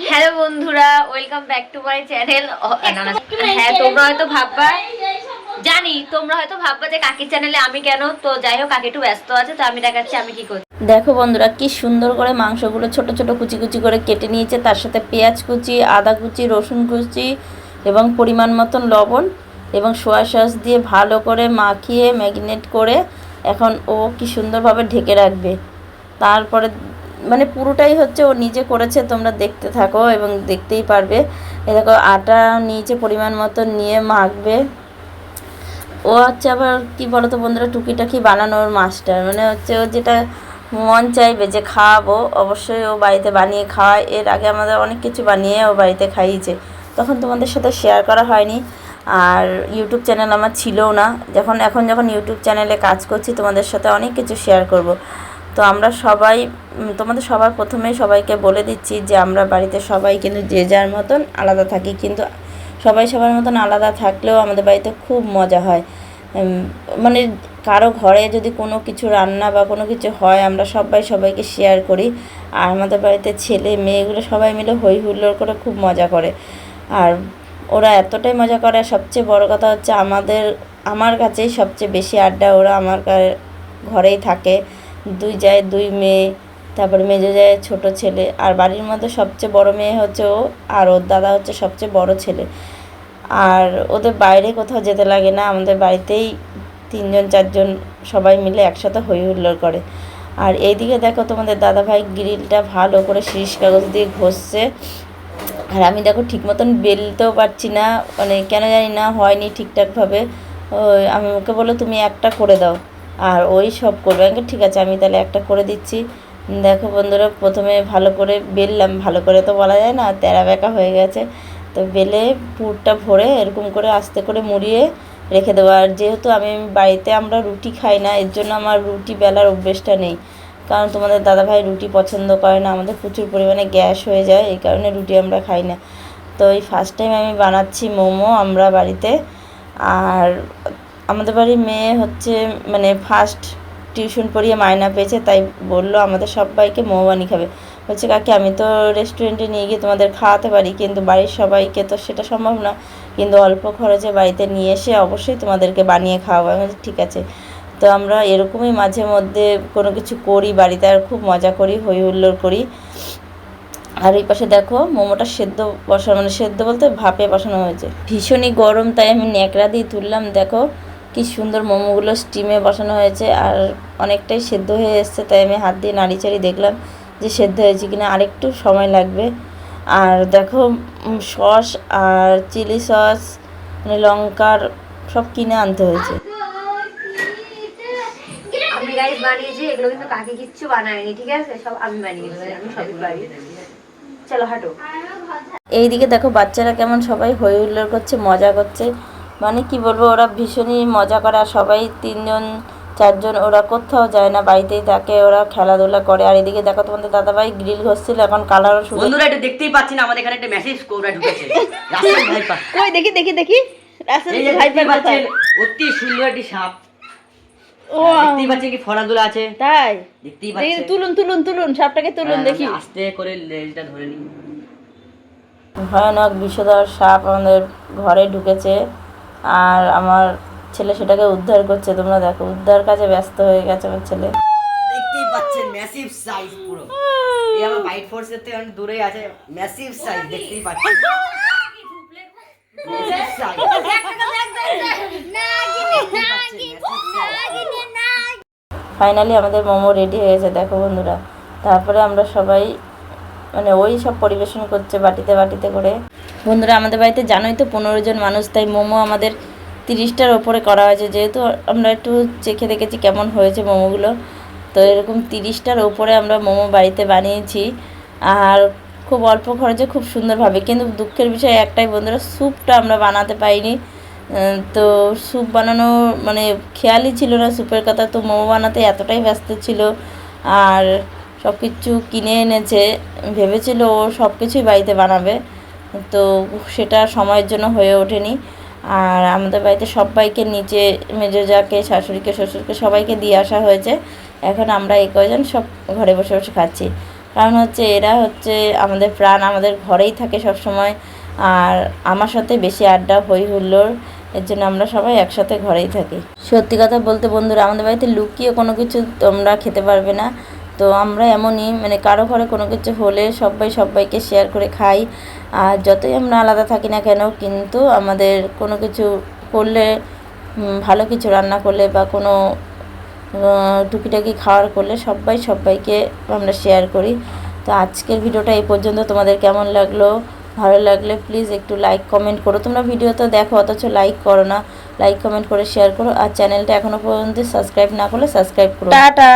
Hello বন্ধুরা, welcome back to my channel. হ্যাঁ, তোমরা হয়তো ভাববা, জানি তোমরা হয়তো ভাববা যে কাকির চ্যানেলে আমি কেন। তো যাই হোক, কাকি একটু ব্যস্ত আছে, তো আমি দেখাচ্ছি আমি কি করছি। দেখো বন্ধুরা, কি সুন্দর করে মাংসগুলো ছোট ছোট কুচি কুচি করে কেটে নিয়েছে। তার সাথে পেঁয়াজ কুচি, আদা কুচি, রসুন কুচি এবং পরিমাণ মতন লবণ এবং সোয়া সস দিয়ে ভালো করে মাখিয়ে ম্যারিনেট করে এখন ও কি সুন্দরভাবে ঢেকে রাখবে। তারপরে মানে পুরোটাই হচ্ছে ও নিজে করেছে, তোমরা দেখতে থাকো এবং দেখতেই পারবে। এ দেখো, আটা নিয়েছে পরিমাণ মতো, নিয়ে মাখবে। ও হচ্ছে আবার কি বলতো বন্ধুরা, টুকিটাকি বানানোর মাস্টার। মানে হচ্ছে ও যেটা মন চাইবে যে খাওয়াবো, অবশ্যই ও বাড়িতে বানিয়ে খাওয়ায়। এর আগে আমাদের অনেক কিছু বানিয়ে ও বাড়িতে খাইয়েছে, তখন তোমাদের সাথে শেয়ার করা হয়নি। আর ইউটিউব চ্যানেল আমার ছিলও না। এখন যখন ইউটিউব চ্যানেলে কাজ করছি, তোমাদের সাথে অনেক কিছু শেয়ার করব। তো আমরা সবাই, তোমাদের সবার প্রথমেই সবাইকে বলে দিচ্ছি যে আমরা বাড়িতে সবাই কিন্তু যে যার মতন আলাদা থাকি, কিন্তু সবাই সবার মতন আলাদা থাকলেও আমাদের বাড়িতে খুব মজা হয়। মানে কারো ঘরে যদি কোনো কিছু রান্না বা কোনো কিছু হয়, আমরা সবাইকে শেয়ার করি। আর আমাদের বাড়িতে ছেলে মেয়েগুলো সবাই মিলে হই হুল্লোড় করে খুব মজা করে। আর ওরা এতটাই মজা করে, সবচেয়ে বড় কথা হচ্ছে আমার কাছেই সবচেয়ে বেশি আড্ডা। ওরা আমার ঘরেই থাকে, দুই যায় দুই মেয়ে, তারপরে মেজো যায় ছোট ছেলে। আর বাড়ির মধ্যে সবচেয়ে বড় মেয়ে হচ্ছে ও, আর ওর দাদা হচ্ছে সবচেয়ে বড় ছেলে। আর ওদের বাইরে কোথাও যেতে লাগে না, আমাদের বাড়িতেই তিনজন চারজন সবাই মিলে একসাথে হই হুল্লোড় করে। আর এইদিকে দেখো, তোমাদের দাদাভাই গ্রিলটা ভালো করে শিরিষ কাগজ দিয়ে ঘষছে। আর আমি দেখো ঠিক মতন বেলতেও পারছি না, মানে কেন জানি না হয়নি ঠিকঠাকভাবে। ওই আমি ওকে বললো তুমি একটা করে দাও, আর ওই সব করবে। আমি ঠিক আছে, আমি তাহলে একটা করে দিচ্ছি। দেখো বন্ধুরা, প্রথমে ভালো করে বেললাম, ভালো করে তো বলা যায় না, তেরা বেঁকা হয়ে গেছে। তো বেলে পুরটা ভরে এরকম করে আস্তে করে মুড়িয়ে রেখে দেবো। আর যেহেতু বাড়িতে আমরা রুটি খাই না, এর জন্য আমার রুটি বেলার অভ্যেসটা নেই। কারণ তোমাদের দাদাভাই রুটি পছন্দ করে না, আমাদের প্রচুর পরিমাণে গ্যাস হয়ে যায়, এই কারণে রুটি আমরা খাই না। তো এই ফার্স্ট টাইম আমি বানাচ্ছি মোমো আমরা বাড়িতে। আর আমাদের বাড়ির মেয়ে হচ্ছে মানে ফার্স্ট টিউশন পড়িয়ে মায়না পেয়েছে, তাই বললো আমাদের সবাইকে মোমো বানিয়ে খাবে। বলছে কাকি, আমি তো রেস্টুরেন্টে নিয়ে গিয়ে তোমাদের খাওয়াতে পারি, কিন্তু বাড়ির সবাইকে তো সেটা সম্ভব না, কিন্তু অল্প খরচে বাড়িতে নিয়ে এসে অবশ্যই তোমাদেরকে বানিয়ে খাওয়াবো। আমি বলছি ঠিক আছে। তো আমরা এরকমই মাঝে মধ্যে কোনো কিছু করি বাড়িতে, আর খুব মজা করি, হই হুল্লোড় করি। আর এই পাশে দেখো মোমোটা সেদ্ধ বসানো, মানে সেদ্ধ বলতে ভাপে বসানো হয়েছে। ভীষণই গরম, তাই আমি ন্যাকড়া দিয়ে তুললাম। দেখো কি সুন্দর মোমোগুলো স্টিমে বসানো হয়েছে, আর অনেকটাই সেদ্ধ হয়ে এসছে। তাই আমি হাত দিয়ে নাড়িচাড়ি দেখলাম যে সেদ্ধ হয়েছে কিনা, আরেকটু সময় লাগবে। আর দেখো সস আর চিলি সস, মানে লঙ্কার সব কিনে আনতে হয়েছে। আমি গাইস বানিয়েছি এগুলো, কিন্তু কাকি কিচ্ছু বানায়নি, ঠিক আছে? সব আমি বানিয়েছি, আমি সবই পারি। চলো হাঁটো। এইদিকে দেখো বাচ্চারা কেমন সবাই হই হুল্লোড় করছে, মজা করছে। মানে কি বলবো, ওরা ভীষণই মজা করে। আর সবাই তিনজন চারজন, ওরা কোথাও যায় না, বাড়িতেই থাকে, ওরা খেলাধুলা করে। আর এদিকে দেখো তোমাদের দাদাভাই গ্রিল ঘষছিল, এখন কালারও শুরু। বন্ধুরা একটু দেখতেই পাচ্ছি না, আমাদের এখানে একটা মেসেজ কোবরা ঢুকেছে। রাসেল ভাইপা, কই দেখি দেখি দেখি, রাসেল এই যে ভাইপা দেখতেই পাচ্ছেন, কোথায়? অতি সুন্দর একটি সাপ। ও দেখতেই পাচ্ছেন কি ফরাদুলা আছে, তাই? দেখতেই দেখি, পাচ্ছেন। তুলুন তুলুন তুলুন, সাপটাকে তুলুন দেখি। আস্তে করে লেজটা ধরে নিন। ভয়ানক বিষধর সাপ আমাদের ঘরে ঢুকেছে, আর আমার ছেলে সেটাকে উদ্ধার করছে। তোমরা দেখো, উদ্ধার কাজে ব্যস্ত হয়ে গেছে আমার ছেলে। দেখতেই পাচ্ছেন ম্যাসিভ সাইজ পুরো। এই আমার বাইট ফোর্সের থেকে অনেক দূরেই আছে, ম্যাসিভ সাইজ দেখতেই পাচ্ছেন। Massive size. ফাইনালি আমাদের মোমো রেডি হয়ে গেছে, দেখো বন্ধুরা। তারপরে আমরা সবাই মানে ওই সব পরিবেশন করছে বাটিতে বাটিতে করে। বন্ধুরা, আমাদের বাড়িতে জানোই তো 15 জন মানুষ, তাই মোমো আমাদের 30টার ওপরে করা হয়েছে। যেহেতু আমরা একটু চেখে দেখেছি কেমন হয়েছে মোমোগুলো, তো এরকম 30টার ওপরে আমরা মোমো বাড়িতে বানিয়েছি। আর খুব অল্প খরচে খুব সুন্দরভাবে। কিন্তু দুঃখের বিষয় একটাই বন্ধুরা, স্যুপটা আমরা বানাতে পারিনি। তো স্যুপ বানানো মানে খেয়ালই ছিল না স্যুপের কথা। তো মোমো বানাতে এতটাই ব্যস্ত ছিল, আর সব কিছু কিনে এনেছে, ভেবেছিল ও সব কিছুই বাড়িতে বানাবে, তো সেটা সময়ের জন্য হয়ে ওঠেনি। আর আমাদের বাড়িতে সবাইকে নিচে মেজোজাকে, শাশুড়িকে, শ্বশুরকে সবাইকে দিয়ে আসা হয়েছে। এখন আমরা এই কয়জন সব ঘরে বসে বসে খাচ্ছি। কারণ হচ্ছে এরা হচ্ছে আমাদের প্রাণ, আমাদের ঘরেই থাকে সব সময়, আর আমার সাথে বেশি আড্ডা হই হুল্লোড়, এর জন্য আমরা সবাই একসাথে ঘরেই থাকি। সত্যি কথা বলতে বন্ধুরা, আমাদের বাড়িতে লুকিয়ে কোনো কিছু তোমরা খেতে পারবে না। তো আমরা এমনই, মানে কারো ঘরে কোনো কিছু হলে সবাইকে শেয়ার করে খাই। আর যতই আমরা আলাদা থাকি না কেন, কিন্তু আমাদের কোনো কিছু করলে, ভালো কিছু রান্না করলে বা কোনো টুকিটাকি খাওয়ার করলে সবাইকে আমরা শেয়ার করি। তো আজকের ভিডিওটা এই পর্যন্ত। তোমাদের কেমন লাগলো? ভালো লাগলে প্লিজ একটু লাইক কমেন্ট করো। তোমরা ভিডিও তো দেখো অথচ লাইক করো না। লাইক কমেন্ট করে শেয়ার করো। আর চ্যানেলটা এখনও পর্যন্ত সাবস্ক্রাইব না করলে সাবস্ক্রাইব করো। টাটা।